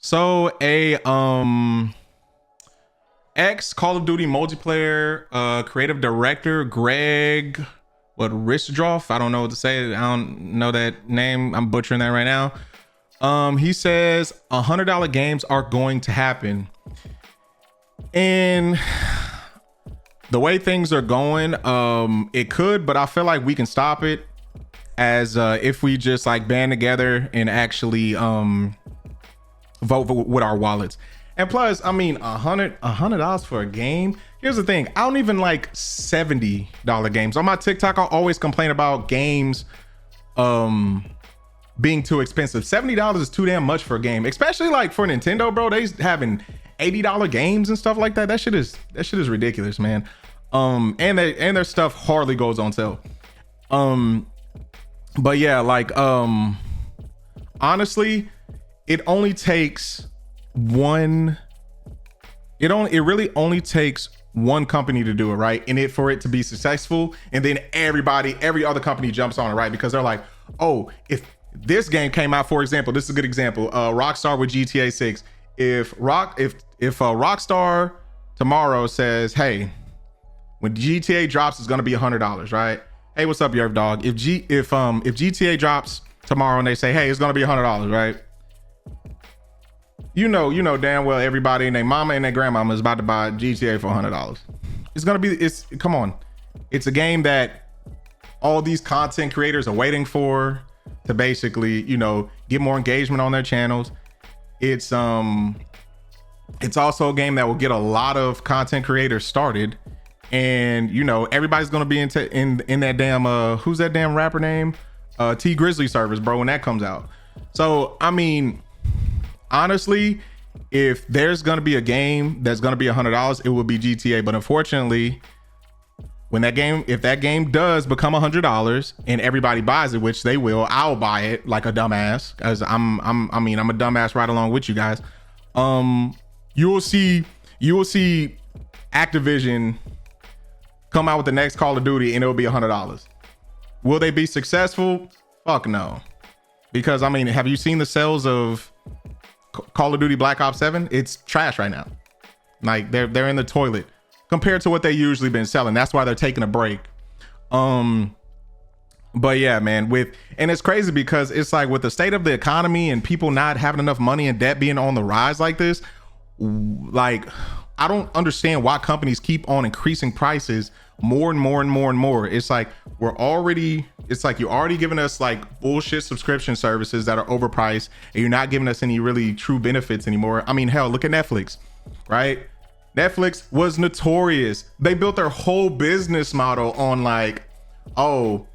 So a ex Call of Duty multiplayer creative director Greg Reisdorf, I don't know what to say. I don't know that name. I'm butchering that right now. He says $100 games are going to happen. And the way things are going, it could, but I feel like we can stop it as if we just like band together and actually vote with our wallets. And plus, I mean, $100 for a game. Here's the thing. I don't even like $70 games. On my TikTok, I always complain about games being too expensive. $70 is too damn much for a game, especially like for Nintendo, bro. They having $80 games and stuff like that. That shit is ridiculous, man. And their stuff hardly goes on sale. But yeah, like honestly, it only takes one. It really only takes one company to do it, right? And for it to be successful, and then every other company jumps on it, right? Because they're like, oh, if this game came out, for example, this is a good example. Rockstar with GTA 6. If Rockstar tomorrow says, hey, when GTA drops, it's gonna be $100, right? Hey, what's up, Yerv Dog? If GTA drops tomorrow and they say, hey, it's gonna be $100, right? You know damn well everybody and their mama and their grandmama is about to buy GTA for $100. Come on. It's a game that all these content creators are waiting for to basically, get more engagement on their channels. It's also a game that will get a lot of content creators started. And everybody's gonna be in that damn who's that damn rapper name? T Grizzly servers, bro, when that comes out. So I mean, honestly, if there's gonna be a game that's gonna be $100, it will be GTA. But unfortunately, if that game does become $100 and everybody buys it, which they will, I'll buy it like a dumbass, as I'm a dumbass right along with you guys. You will see Activision come out with the next Call of Duty and it'll be $100. Will they be successful? Fuck no. Because I mean, have you seen the sales of Call of Duty Black Ops 7? It's trash right now. Like they're in the toilet compared to what they usually been selling. That's why they're taking a break. But yeah, man, and it's crazy because it's like with the state of the economy and people not having enough money and debt being on the rise like this, like I don't understand why companies keep on increasing prices more and more and more and more. It's like you're already giving us like bullshit subscription services that are overpriced, and you're not giving us any really true benefits anymore. I mean, hell, look at Netflix, right? Netflix was notorious. They built their whole business model on like, oh,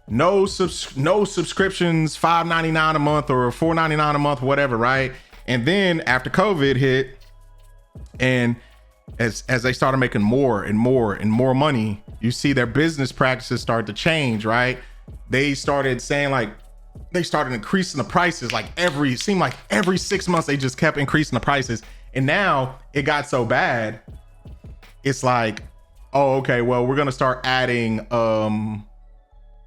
no subscriptions, $5.99 a month or $4.99 a month, whatever, right? And then after COVID hit, and as they started making more and more and more money, you see their business practices start to change, right? They started increasing the prices like every 6 months. They just kept increasing the prices. And now it got so bad, it's like, oh, okay, well, we're gonna start adding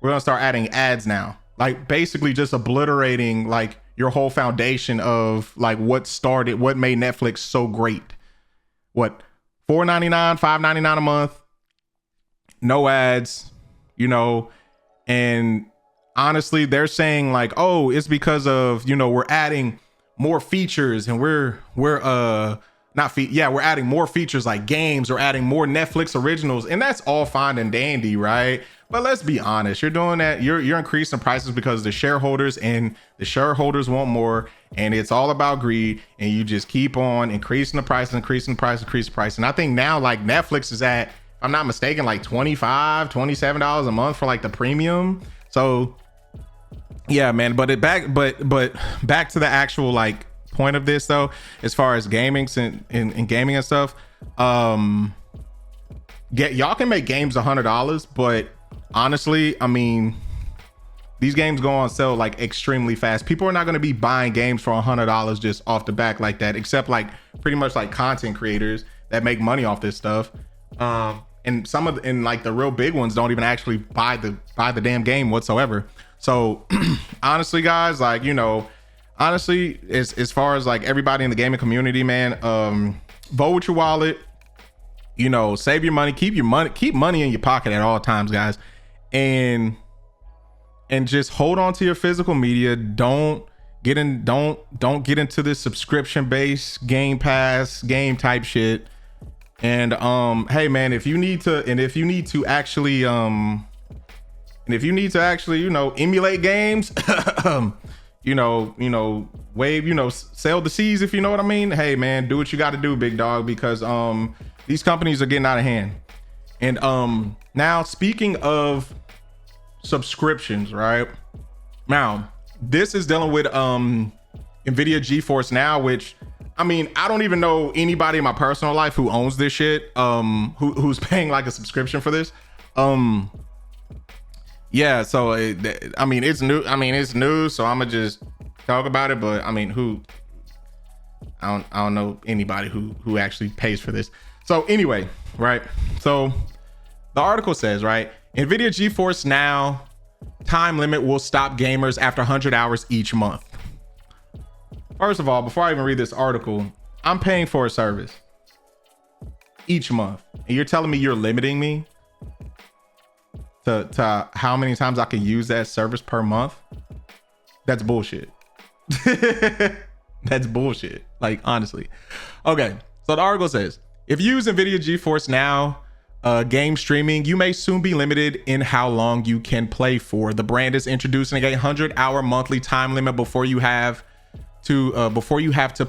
ads now. Like basically just obliterating like your whole foundation of like what made Netflix so great. What, $4.99, $5.99 a month, no ads, and honestly, they're saying like, oh, it's because of, we're adding more features and we're adding more features like games, or adding more Netflix originals, and that's all fine and dandy, right? But let's be honest, you're doing that, you're increasing prices because the shareholders want more, and it's all about greed, and you just keep on increasing the price. And I think now like Netflix is at, if I'm not mistaken, like $25, $27 a month for like the premium. So yeah, man, but back to the actual like point of this though, as far as gaming and gaming and stuff, y'all can make games $100, but honestly, I mean, these games go on sale like extremely fast. People are not going to be buying games for $100 just off the back like that, except like pretty much like content creators that make money off this stuff. And like the real big ones don't even actually buy the damn game whatsoever. So honestly, guys, like, honestly, as far as like everybody in the gaming community, man, vote with your wallet. You know, save your money, keep money in your pocket at all times, guys, and just hold on to your physical media. Don't get into this subscription based Game Pass game type shit. And hey man, if you need to actually you know, emulate games, you know, wave, you know, sail the seas, if you know what I mean. Hey man, do what you got to do, big dog, because these companies are getting out of hand. And now speaking of subscriptions, right? Now, this is dealing with NVIDIA GeForce Now, which, I mean, I don't even know anybody in my personal life who owns this shit, who's paying like a subscription for this. Yeah, so I mean, it's new, so I'm gonna just talk about it. But I mean, I don't know anybody who actually pays for this. So anyway, right? So the article says, right, NVIDIA GeForce Now time limit will stop gamers after 100 hours each month. First of all, before I even read this article, I'm paying for a service each month, and you're telling me you're limiting me to how many times I can use that service per month? That's bullshit. That's bullshit. Like, honestly. Okay, so the article says, if you use NVIDIA GeForce Now game streaming, you may soon be limited in how long you can play for. The brand is introducing a 100-hour monthly time limit before you have to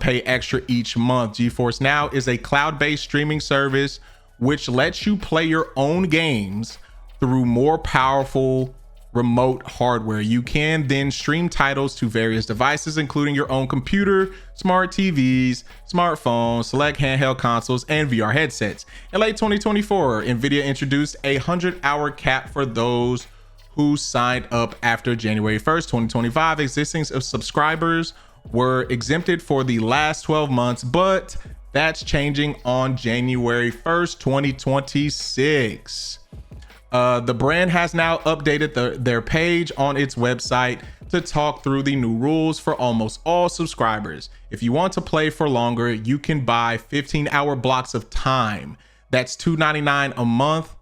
pay extra each month. GeForce Now is a cloud-based streaming service which lets you play your own games through more powerful remote hardware. You can then stream titles to various devices, including your own computer, smart TVs, smartphones, select handheld consoles, and VR headsets. In late 2024, NVIDIA introduced a 100-hour cap for those who signed up after January 1st, 2025. Existing subscribers were exempted for the last 12 months, but that's changing on January 1st, 2026. The brand has now updated their page on its website to talk through the new rules for almost all subscribers. If you want to play for longer, you can buy 15-hour blocks of time. That's $2.99 a month.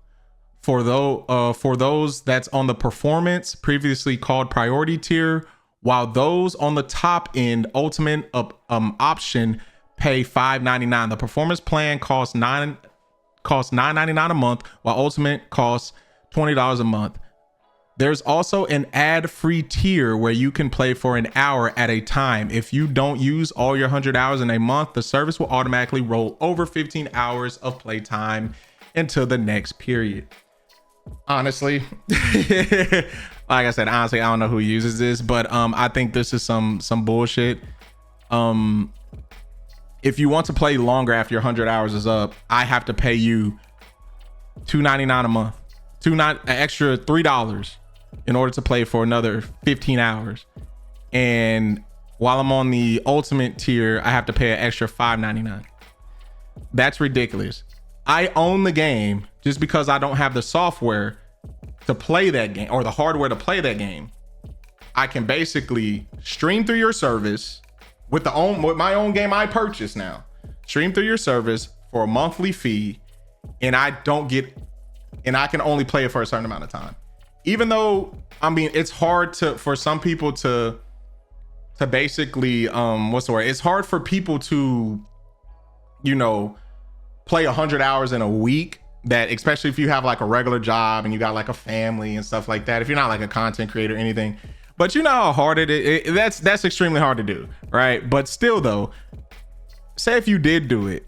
For those that's on the performance, previously called priority tier, while those on the top end ultimate option pay $5.99. The performance plan costs $9.99 a month, while ultimate costs $20 a month. There's also an ad-free tier where you can play for an hour at a time. If you don't use all your 100 hours in a month, the service will automatically roll over 15 hours of playtime until the next period. Honestly, like I said, honestly, I don't know who uses this, but I think this is some bullshit. If you want to play longer after your 100 hours is up, I have to pay you $2.99 a month, an extra $3 in order to play for another 15 hours. And while I'm on the ultimate tier, I have to pay an extra $5.99. That's ridiculous. I own the game. Just because I don't have the software to play that game or the hardware to play that game, I can basically stream through your service with my own game I purchased now. Stream through your service for a monthly fee, and I can only play it for a certain amount of time. Even though, I mean, it's hard for some people to basically it's hard for people to, you know, play 100 hours in a week. That, especially if you have like a regular job and you got like a family and stuff like that, if you're not like a content creator or anything, but you know how hard it is. That's extremely hard to do, right? But still though, say if you did do it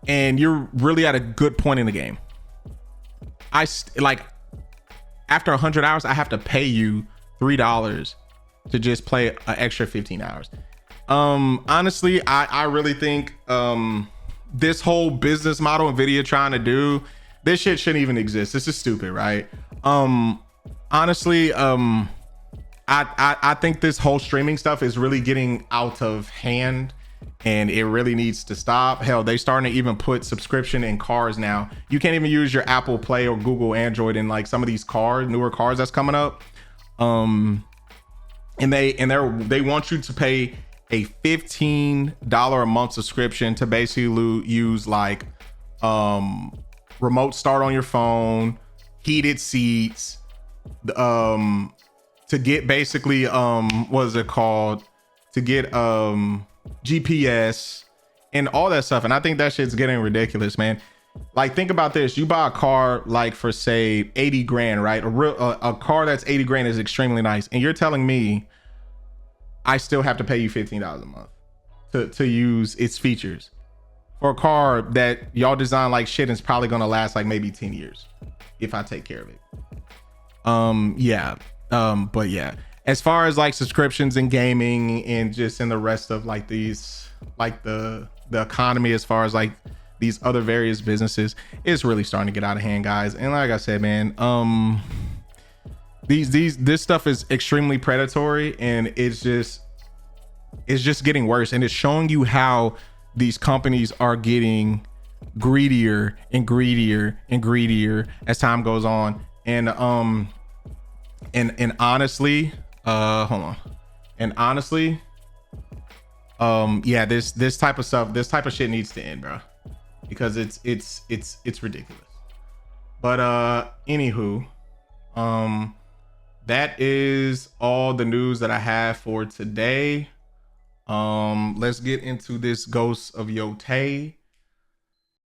and you're really at a good point in the game, like after 100 hours, I have to pay you $3 to just play an extra 15 hours. Honestly, I really think this whole business model NVIDIA trying to do, this shit shouldn't even exist. This is stupid, right? Honestly, I think this whole streaming stuff is really getting out of hand and it really needs to stop. Hell, they starting to even put subscription in cars now. You can't even use your Apple Play or Google Android in like some of these newer cars that's coming up. and they want you to pay a $15 a month subscription to basically use like remote start on your phone, heated seats, to get basically what is it called, to get GPS and all that stuff. And I think that shit's getting ridiculous, man. Like, think about this. You buy a car like for say 80 grand, right? A car that's 80 grand is extremely nice, and you're telling me I still have to pay you $15 a month to use its features for a car that y'all design like shit and it's probably gonna last like maybe 10 years if I take care of it. But yeah, as far as like subscriptions and gaming and just in the rest of like these, like the economy, as far as like these other various businesses, it's really starting to get out of hand, guys. And like I said, man, this stuff is extremely predatory, and it's just getting worse, and it's showing you how these companies are getting greedier and greedier and greedier as time goes on. And honestly, yeah, this type of stuff, this type of shit needs to end, bro, because it's ridiculous. But anywho, that is all the news that I have for today. Let's get into this Ghost of Yotei.